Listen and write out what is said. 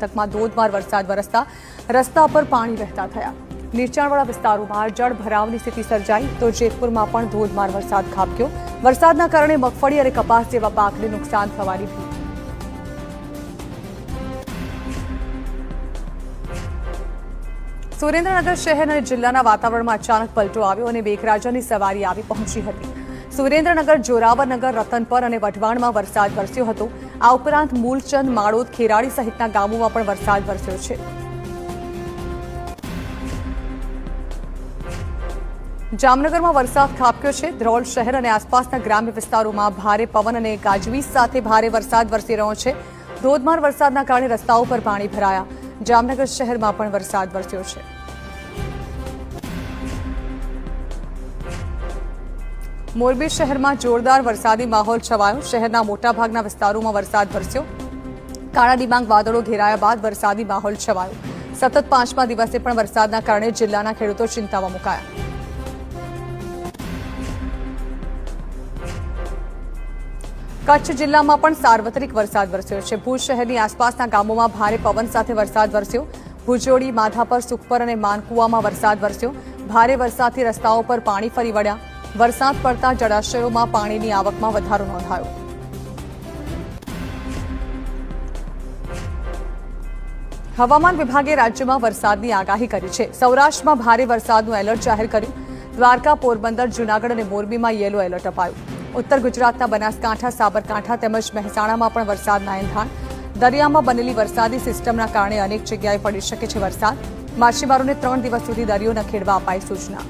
પંથકમાં ધોધમાર વરસાદ વરસતા રસ્તા પર પાણી વહેતા થયા। નીચાણવાળા વિસ્તારોમાં જળ ભરાવની સ્થિતિ સર્જાઈ તો જેતપુરમાં પણ ધોધમાર વરસાદ ખાબક્યો। વરસાદના કારણે મગફળી અને કપાસ જેવા પાકને નુકસાન થવાની ભીતિ। સુરેન્દ્રનગર શહેર અને જિલ્લાના વાતાવરણમાં અચાનક પલટો આવ્યો અને મેઘરાજાની સવારી આવી પહોંચી હતી। સુરેન્દ્રનગર, જોરાવરનગર, રતનપર અને વઢવાણમાં વરસાદ વરસ્યો હતો। આ ઉપરાંત મૂલચંદ, માળોદ, ખેરાડી સહિતના ગામોમાં પણ વરસાદ વરસ્યો છે। જામનગરમાં વરસાદ ખાબક્યો છે। ધ્રોલ શહેર અને આસપાસના ગ્રામ્ય વિસ્તારોમાં ભારે પવન અને ગાજવીજ સાથે ભારે વરસાદ વરસી રહ્યો છે। ધોધમાર વરસાદના કારણે રસ્તાઓ પર પાણી ભરાયા। જામનગર શહેરમાં પણ વરસાદ વરસ્યો છે। મોરબી શહેરમાં જોરદાર વરસાદી માહોલ છવાયો। શહેરના મોટાભાગના વિસ્તારોમાં વરસાદ વરસ્યો। કાળા ડિબાંગ વાદળો ઘેરાયા બાદ વરસાદી માહોલ છવાયો। સતત 5મા દિવસે પણ વરસાદના કારણે જિલ્લાના ખેડૂતો ચિંતામાં મુકાયા। કચ્છ જિલ્લામાં પણ સાર્વત્રિક વરસાદ વરસ્યો છે। ભુજ શહેરની આસપાસના ગામોમાં ભારે પવન સાથે વરસાદ વરસ્યો। ભુજોડી, માધાપર, સુખપર અને માનકુવામાં વરસાદ વરસ્યો। ભારે વરસાદથી રસ્તાઓ પર પાણી ફરી વળ્યા। વરસાદ પડતા જળાશયોમાં પાણીની આવકમાં વધારો નોંધાયો। હવામાન વિભાગે રાજ્યમાં વરસાદની આગાહી કરી છે। સૌરાષ્ટ્રમાં ભારે વરસાદનું એલર્ટ જાહેર કર્યું। દ્વારકા, પોરબંદર, જૂનાગઢ અને મોરબીમાં યેલો એલર્ટ અપાયું। ઉત્તર ગુજરાતના બનાસકાંઠા, સાબરકાંઠા તેમજ મહેસાણામાં પણ વરસાદના એંધાણ। દરિયામાં બનેલી વરસાદી સિસ્ટમના કારણે અનેક જગ્યાએ પડી શકે છે વરસાદ। માછીમારોને 3 દિવસ સુધી દરિયો ન ખેડવા અપાઈ સૂચના।